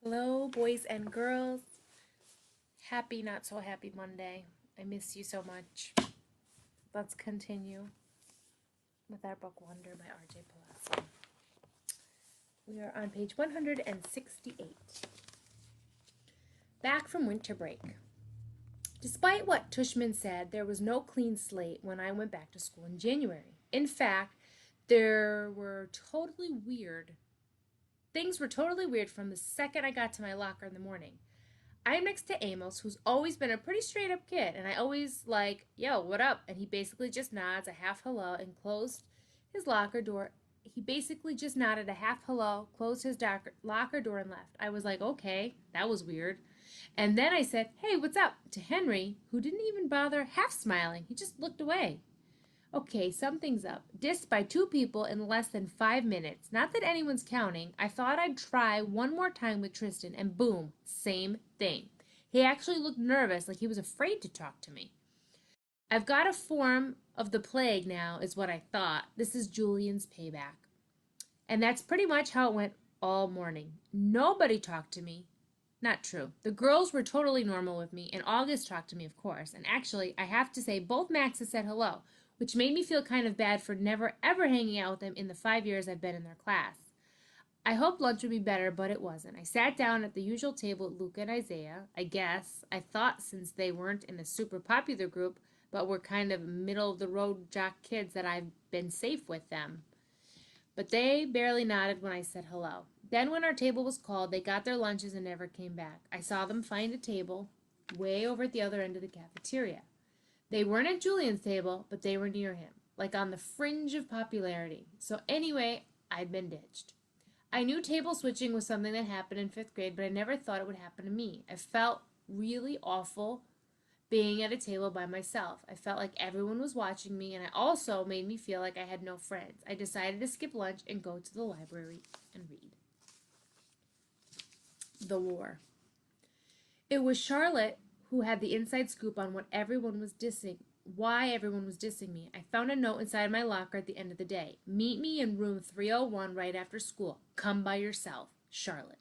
Hello, boys and girls. Happy, not so happy Monday. I miss you so much. Let's continue with our book Wonder by R.J.Palacio. We are on page 168. Back from winter break. Despite what Tushman said, there was no clean slate when I went back to school in January. In fact, there were totally weird. Things were totally weird from the second I got to my locker in the morning. I'm next to Amos, who's always been a pretty straight up kid, and I always like, yo, what up? And he basically just nods a half hello and closed his locker door. He basically just nodded a half hello, closed his locker door, and left. I was like, okay, that was weird. And then I said, hey, what's up? To Henry, who didn't even bother half smiling. He just looked away. Okay, something's up. Dissed by two people in less than 5 minutes. Not that anyone's counting. I thought I'd try one more time with Tristan, and boom, same thing. He actually looked nervous, like he was afraid to talk to me. I've got a form of the plague now, is what I thought. This is Julian's payback. And that's pretty much how it went all morning. Nobody talked to me. Not true. The girls were totally normal with me, and August talked to me, of course. And actually, I have to say, both Maxes said hello, which made me feel kind of bad for never ever hanging out with them in the 5 years I've been in their class. I hoped lunch would be better, but it wasn't. I sat down at the usual table with Luca and Isaiah. I guess. I thought since they weren't in a super popular group, but were kind of middle of the road jock kids that I've been safe with them. But they barely nodded when I said hello. Then when our table was called, they got their lunches and never came back. I saw them find a table way over at the other end of the cafeteria. They weren't at Julian's table, but they were near him, like on the fringe of popularity. So anyway, I'd been ditched. I knew table switching was something that happened in 5th grade, but I never thought it would happen to me. I felt really awful being at a table by myself. I felt like everyone was watching me, and it also made me feel like I had no friends. I decided to skip lunch and go to the library and read. The War. It was Charlotte who had the inside scoop on what everyone was dissing, why everyone was dissing me. I found a note inside my locker at the end of the day. Meet me in room 301 right after school. Come by yourself, Charlotte.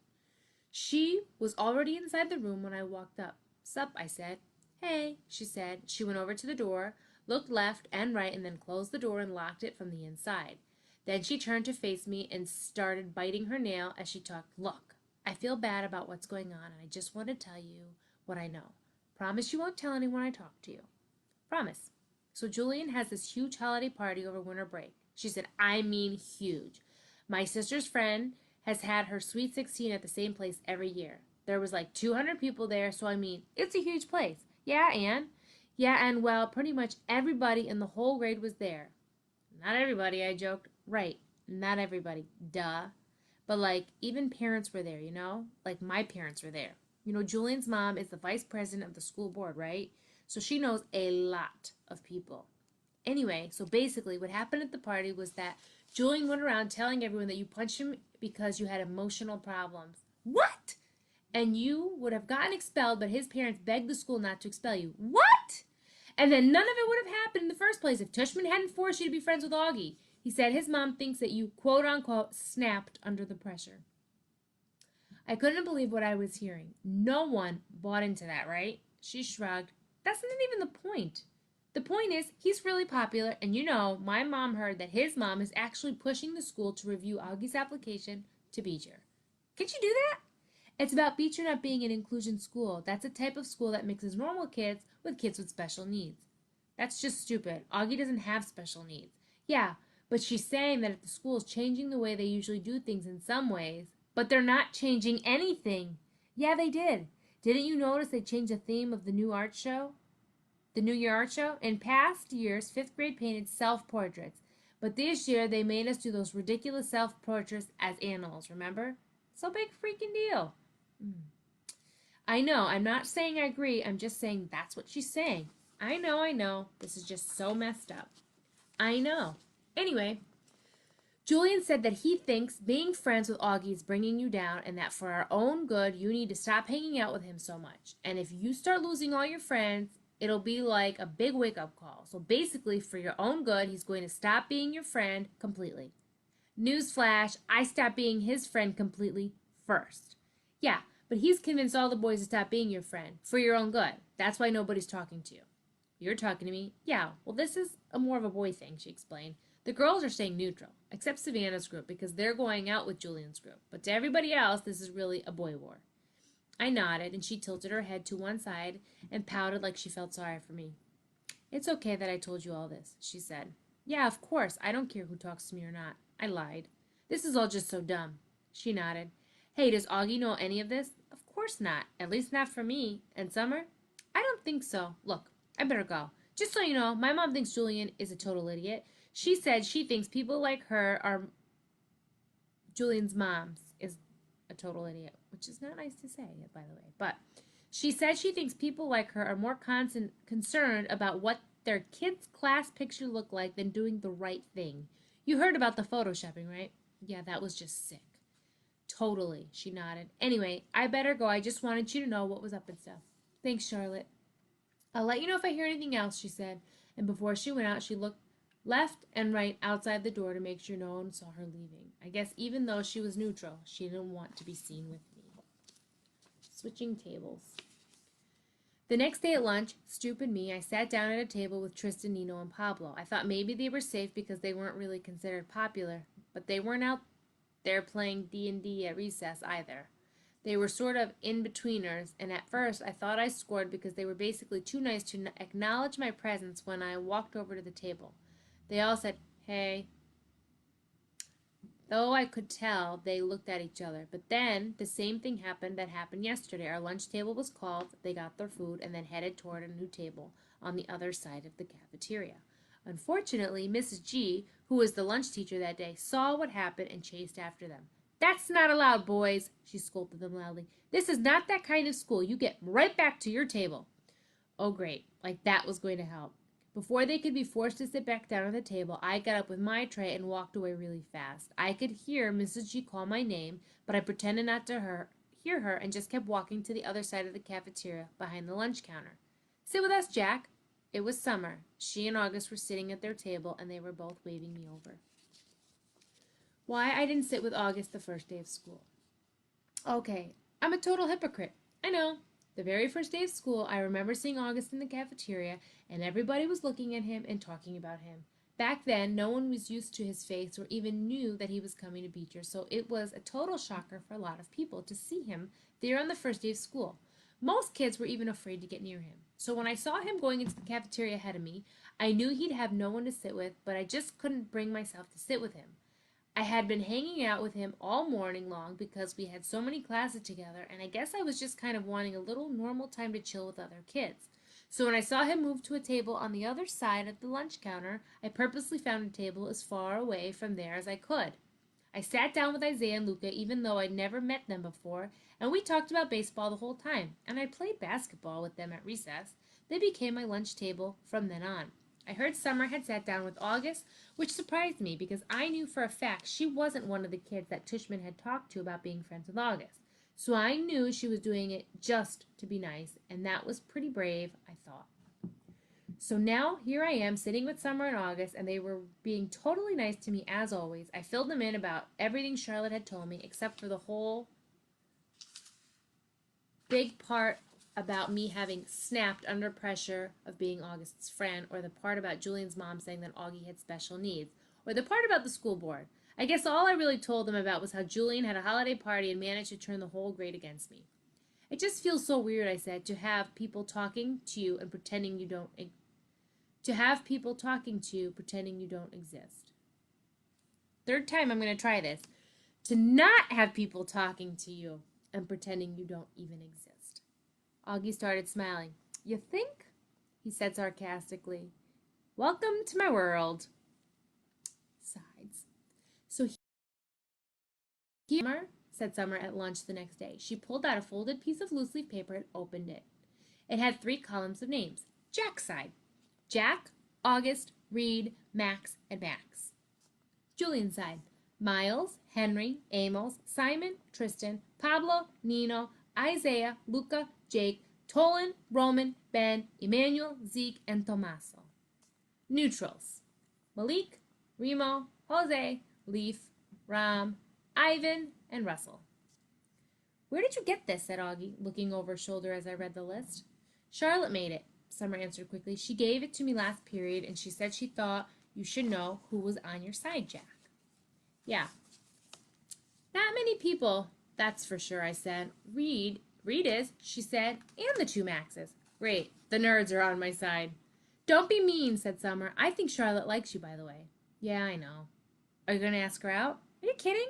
She was already inside the room when I walked up. Sup, I said. Hey, she said. She went over to the door, looked left and right, and then closed the door and locked it from the inside. Then she turned to face me and started biting her nail as she talked. Look, I feel bad about what's going on, and I just want to tell you what I know. Promise you won't tell anyone I talk to you. Promise. So Julian has this huge holiday party over winter break. She said, I mean huge. My sister's friend has had her sweet 16 at the same place every year. There was like 200 people there, so I mean, it's a huge place. Yeah, and? Yeah, and well, pretty much everybody in the whole grade was there. Not everybody, I joked. Right, not everybody. Duh. But like, even parents were there, you know? Like, my parents were there. You know, Julian's mom is the vice president of the school board, right? So she knows a lot of people. Anyway, so basically what happened at the party was that Julian went around telling everyone that you punched him because you had emotional problems. What? And you would have gotten expelled, but his parents begged the school not to expel you. What? And then none of it would have happened in the first place if Tushman hadn't forced you to be friends with Augie. He said his mom thinks that you, quote unquote, snapped under the pressure. I couldn't believe what I was hearing. No one bought into that, right? She shrugged. That's not even the point. The point is, he's really popular, and you know, my mom heard that his mom is actually pushing the school to review Augie's application to Beecher. Can you do that? It's about Beecher not being an inclusion school. That's a type of school that mixes normal kids with special needs. That's just stupid. Augie doesn't have special needs. Yeah, but she's saying that if the school is changing the way they usually do things in some ways, but they're not changing anything. Yeah, they did. Didn't you notice they changed the theme of the new art show? The New Year art show? In past years, 5th grade painted self-portraits. But this year, they made us do those ridiculous self-portraits as animals, remember? So big freaking deal. I know, I'm not saying I agree, I'm just saying that's what she's saying. I know. This is just so messed up. I know. Anyway, Julian said that he thinks being friends with Augie is bringing you down and that for our own good, you need to stop hanging out with him so much. And if you start losing all your friends, it'll be like a big wake-up call. So basically, for your own good, he's going to stop being your friend completely. Newsflash, I stopped being his friend completely first. Yeah, But he's convinced all the boys to stop being your friend, for your own good. That's why nobody's talking to you. You're talking to me? Yeah, well, this is more of a boy thing, she explained. The girls are staying neutral, except Savannah's group, because they're going out with Julian's group. But to everybody else, this is really a boy war. I nodded, and she tilted her head to one side and pouted like she felt sorry for me. It's okay that I told you all this, she said. Yeah, of course. I don't care who talks to me or not. I lied. This is all just so dumb. She nodded. Hey, does Augie know any of this? Of course not. At least not from me. And Summer? I don't think so. Look, I better go. Just so you know, my mom thinks Julian is a total idiot. She said she thinks people like her are Julian's mom is a total idiot, which is not nice to say, by the way. But she said she thinks people like her are more concerned about what their kid's class picture look like than doing the right thing. You heard about the photoshopping, right? Yeah, that was just sick. Totally, she nodded. Anyway, I better go. I just wanted you to know what was up and stuff. Thanks, Charlotte. I'll let you know if I hear anything else, she said. And before she went out, she looked left and right outside the door to make sure no one saw her leaving. I guess even though she was neutral, she didn't want to be seen with me. Switching tables. The next day at lunch, Stoop and me, I sat down at a table with Tristan, Nino, and Pablo. I thought maybe they were safe because they weren't really considered popular, but they weren't out there playing D&D at recess either. They were sort of in-betweeners, and at first I thought I scored because they were basically too nice to acknowledge my presence when I walked over to the table. They all said, hey. Though I could tell they looked at each other. But then the same thing happened that happened yesterday. Our lunch table was called, they got their food, and then headed toward a new table on the other side of the cafeteria. Unfortunately, Mrs. G, who was the lunch teacher that day, saw what happened and chased after them. That's not allowed, boys, she scolded them loudly. This is not that kind of school. You get right back to your table. Oh, great. Like that was going to help. Before they could be forced to sit back down at the table, I got up with my tray and walked away really fast. I could hear Mrs. G call my name, but I pretended not to hear her and just kept walking to the other side of the cafeteria behind the lunch counter. Sit with us, Jack. It was Summer. She and August were sitting at their table, and they were both waving me over. Why I didn't sit with August the first day of school. Okay, I'm a total hypocrite. I know. The very first day of school, I remember seeing August in the cafeteria, and everybody was looking at him and talking about him. Back then, no one was used to his face or even knew that he was coming to Beecher, so it was a total shocker for a lot of people to see him there on the first day of school. Most kids were even afraid to get near him. So when I saw him going into the cafeteria ahead of me, I knew he'd have no one to sit with, but I just couldn't bring myself to sit with him. I had been hanging out with him all morning long because we had so many classes together, and I guess I was just kind of wanting a little normal time to chill with other kids. So when I saw him move to a table on the other side of the lunch counter, I purposely found a table as far away from there as I could. I sat down with Isaiah and Luca even though I'd never met them before, and we talked about baseball the whole time, and I played basketball with them at recess. They became my lunch table from then on. I heard Summer had sat down with August, which surprised me because I knew for a fact she wasn't one of the kids that Tushman had talked to about being friends with August. So I knew she was doing it just to be nice, and that was pretty brave, I thought. So now here I am sitting with Summer and August, and they were being totally nice to me as always. I filled them in about everything Charlotte had told me, except for the whole big part about me having snapped under pressure of being August's friend, or the part about Julian's mom saying that Augie had special needs, or the part about the school board. I guess all I really told them about was how Julian had a holiday party and managed to turn the whole grade against me. It just feels so weird, I said, to have people talking to you and pretending you don't exist. Third time I'm going to try this. To not have people talking to you and pretending you don't even exist. Augie started smiling. You think? He said sarcastically. Welcome to my world. Sides. So here, said Summer at lunch the next day. She pulled out a folded piece of loose leaf paper and opened it. It had 3 columns of names. Jack's side. Jack, August, Reed, Max, and Max. Julian's side. Miles, Henry, Amos, Simon, Tristan, Pablo, Nino, Isaiah, Luca, Jake, Tolan, Roman, Ben, Emmanuel, Zeke, and Tomaso. Neutrals. Malik, Remo, Jose, Leaf, Ram, Ivan, and Russell. Where did you get this? Said Augie, looking over her shoulder as I read the list. Charlotte made it, Summer answered quickly. She gave it to me last period, and she said she thought you should know who was on your side, Jack. Yeah. Not many people, that's for sure, I said. Reed is, she said, and the two Maxes. Great, the nerds are on my side. Don't be mean, said Summer. I think Charlotte likes you, by the way. Yeah, I know. Are you going to ask her out? Are you kidding?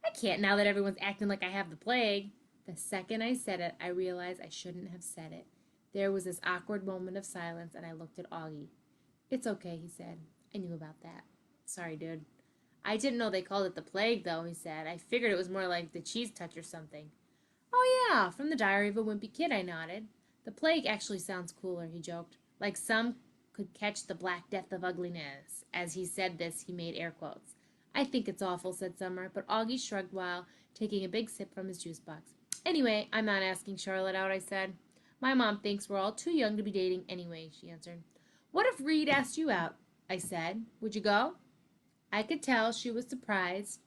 I can't now that everyone's acting like I have the plague. The second I said it, I realized I shouldn't have said it. There was this awkward moment of silence, and I looked at Augie. It's okay, he said. I knew about that. Sorry, dude. I didn't know they called it the plague, though, he said. I figured it was more like the cheese touch or something. Oh, yeah, from the Diary of a Wimpy Kid, I nodded. The plague actually sounds cooler, he joked. Like some could catch the Black Death of ugliness. As he said this, he made air quotes. I think it's awful, said Summer, but Augie shrugged while taking a big sip from his juice box. Anyway, I'm not asking Charlotte out, I said. My mom thinks we're all too young to be dating anyway, she answered. What if Reed asked you out? I said. Would you go? I could tell she was surprised.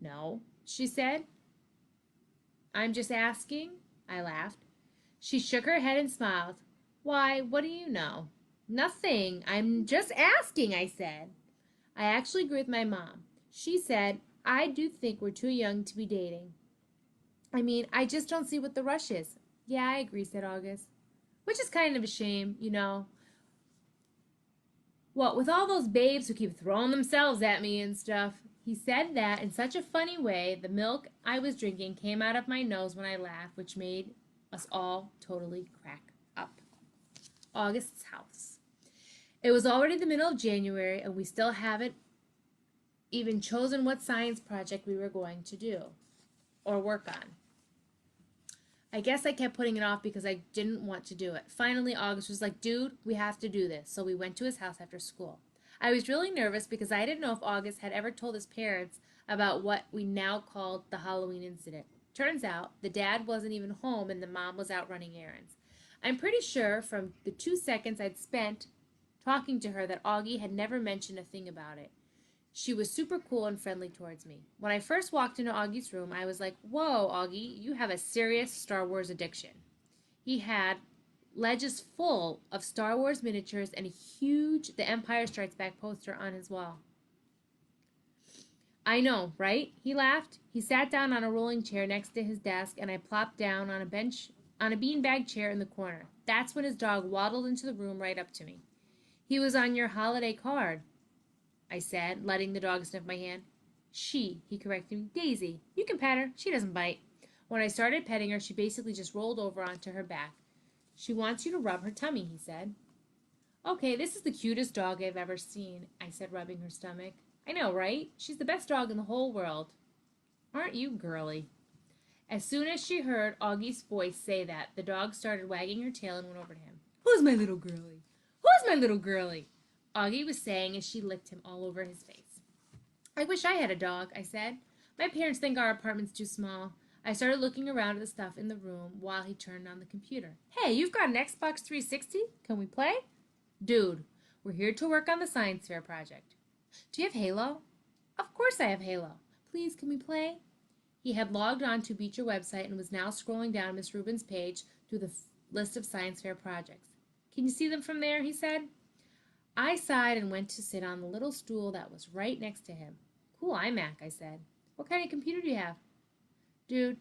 No, she said. I'm just asking, I laughed. She shook her head and smiled. Why, what do you know? Nothing. I'm just asking, I said. I actually agree with my mom. She said, I do think we're too young to be dating. I mean, I just don't see what the rush is. Yeah, I agree, said August. Which is kind of a shame, you know. What with all those babes who keep throwing themselves at me and stuff. He said that in such a funny way, the milk I was drinking came out of my nose when I laughed, which made us all totally crack up. August's house. It was already the middle of January, and we still haven't even chosen what science project we were going to do or work on. I guess I kept putting it off because I didn't want to do it. Finally, August was like, dude, we have to do this. So we went to his house after school. I was really nervous because I didn't know if August had ever told his parents about what we now called the Halloween incident. Turns out the dad wasn't even home and the mom was out running errands. I'm pretty sure from the 2 seconds I'd spent talking to her that Augie had never mentioned a thing about it. She was super cool and friendly towards me. When I first walked into Augie's room, I was like, whoa, Augie, you have a serious Star Wars addiction. He had ledges full of Star Wars miniatures and a huge The Empire Strikes Back poster on his wall. I know, right? He laughed. He sat down on a rolling chair next to his desk, and I plopped down on a beanbag chair in the corner. That's when his dog waddled into the room right up to me. He was on your holiday card, I said, letting the dog sniff my hand. He corrected me. Daisy. You can pet her. She doesn't bite. When I started petting her, she basically just rolled over onto her back. She wants you to rub her tummy, he said. Okay, this is the cutest dog I've ever seen, I said, rubbing her stomach. I know, right? She's the best dog in the whole world. Aren't you girly? As soon as she heard Augie's voice say that, the dog started wagging her tail and went over to him. Who's my little girly? Who's my little girly? Augie was saying as she licked him all over his face. I wish I had a dog, I said. My parents think our apartment's too small. I started looking around at the stuff in the room while he turned on the computer. Hey, you've got an Xbox 360? Can we play? Dude, we're here to work on the science fair project. Do you have Halo? Of course I have Halo. Please, can we play? He had logged on to Beecher website and was now scrolling down Miss Rubin's page through the list of science fair projects. Can you see them from there? He said. I sighed and went to sit on the little stool that was right next to him. Cool iMac, I said. What kind of computer do you have? Dude,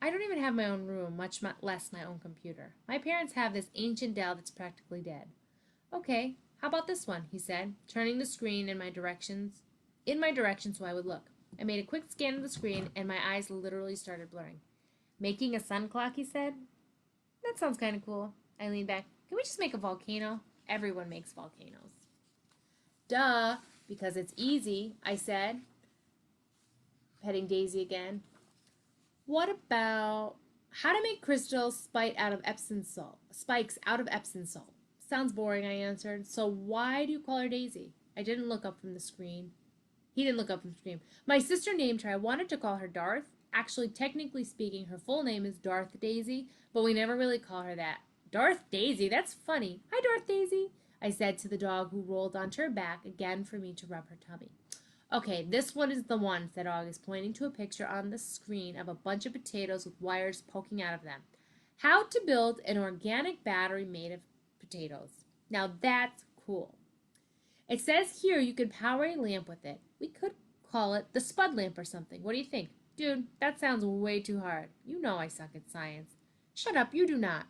I don't even have my own room, much less my own computer. My parents have this ancient Dell that's practically dead. Okay, how about this one, he said, turning the screen in my direction so I would look. I made a quick scan of the screen and my eyes literally started blurring. Making a sun clock, he said. That sounds kind of cool. I leaned back. Can we just make a volcano? Everyone makes volcanoes. Duh, because it's easy, I said, petting Daisy again. What about how to make crystals spikes out of Epsom salt? Sounds boring, I answered. So why do you call her Daisy? I didn't look up from the screen. He didn't look up from the screen. My sister named her. I wanted to call her Darth. Actually, technically speaking, her full name is Darth Daisy, but we never really call her that. Darth Daisy? That's funny. Hi, Darth Daisy, I said to the dog who rolled onto her back again for me to rub her tummy. Okay, this one is the one, said August, pointing to a picture on the screen of a bunch of potatoes with wires poking out of them. How to build an organic battery made of potatoes. Now that's cool. It says here you can power a lamp with it. We could call it the Spud lamp or something. What do you think? Dude, that sounds way too hard. You know I suck at science. Shut up, you do not.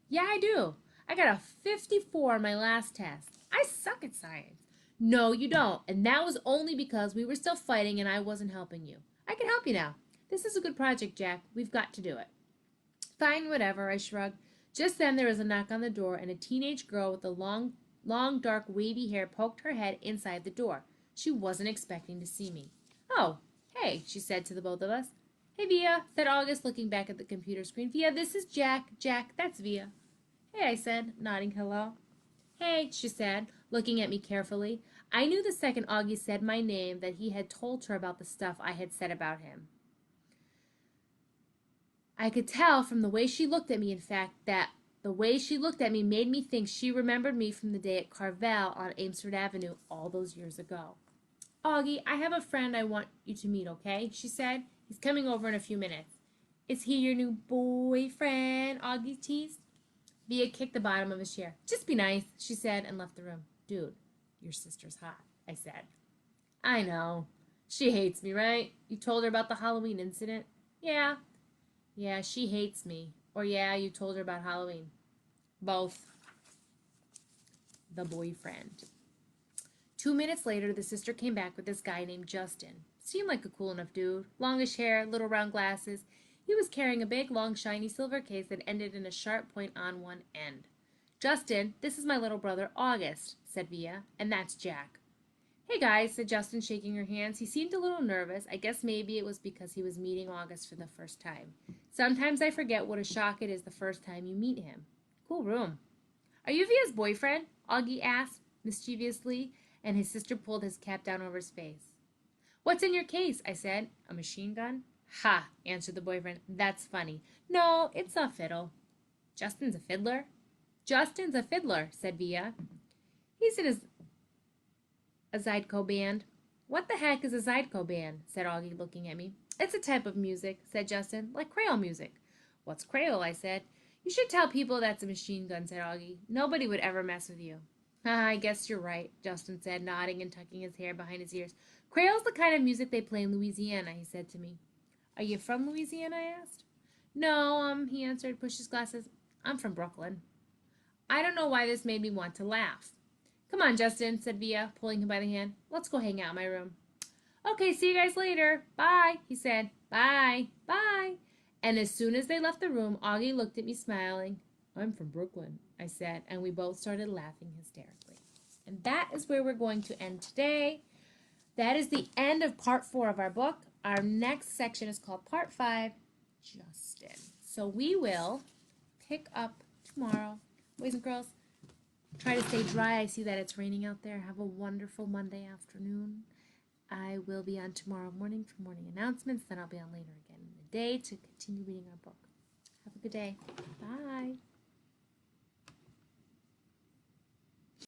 Yeah, I do. I got a 54 on my last test. I suck at science. No, you don't. And that was only because we were still fighting and I wasn't helping you. I can help you now. This is a good project, Jack. We've got to do it. Fine, whatever, I shrugged. Just then there was a knock on the door, and a teenage girl with long, dark, wavy hair poked her head inside the door. She wasn't expecting to see me. Oh, hey, she said to the both of us. Hey, Via, said August, looking back at the computer screen. Via, this is Jack. Jack, that's Via. Hey, I said, nodding hello. Hey, she said, looking at me carefully. I knew the second Augie said my name that he had told her about the stuff I had said about him. I could tell from the way she looked at me, in fact, that the way she looked at me made me think she remembered me from the day at Carvel on Amesford Avenue all those years ago. Augie, I have a friend I want you to meet, okay? She said. He's coming over in a few minutes. Is he your new boyfriend? Augie teased. Via kicked the bottom of his chair. Just be nice, she said, and left the room. Dude, your sister's hot, I said. I know. She hates me, right? You told her about the Halloween incident? Yeah. Yeah, she hates me. Or yeah, you told her about Halloween. Both. The boyfriend. 2 minutes later, the sister came back with this guy named Justin. Seemed like a cool enough dude. Longish hair, little round glasses. He was carrying a big, long, shiny silver case that ended in a sharp point on one end. Justin, this is my little brother, August, said Via, and that's Jack. Hey guys, said Justin, shaking her hands. He seemed a little nervous. I guess maybe it was because he was meeting August for the first time. Sometimes I forget what a shock it is the first time you meet him. Cool room. Are you Via's boyfriend? Augie asked mischievously, and his sister pulled his cap down over his face. What's in your case? I said. A machine gun? Ha, answered the boyfriend. That's funny. No, it's a fiddle. Justin's a fiddler? Justin's a fiddler, said Via. He's in a Zydeco band. What the heck is a Zydeco band? Said Augie, looking at me. It's a type of music, said Justin, like Creole music. What's Creole? I said. You should tell people that's a machine gun, said Augie. Nobody would ever mess with you. I guess you're right, Justin said, nodding and tucking his hair behind his ears. Creole's the kind of music they play in Louisiana, he said to me. Are you from Louisiana? I asked. No, he answered, pushed his glasses. I'm from Brooklyn. I don't know why this made me want to laugh. Come on, Justin, said Via, pulling him by the hand. Let's go hang out in my room. Okay, see you guys later. Bye, he said. Bye, bye. And as soon as they left the room, Augie looked at me smiling. I'm from Brooklyn, I said, and we both started laughing hysterically. And that is where we're going to end today. That is the end of part 4 of our book. Our next section is called part 5, Justin. So we will pick up tomorrow. Boys and girls, try to stay dry. I see that it's raining out there. Have a wonderful Monday afternoon. I will be on tomorrow morning for morning announcements. Then I'll be on later again in the day to continue reading our book. Have a good day. Bye.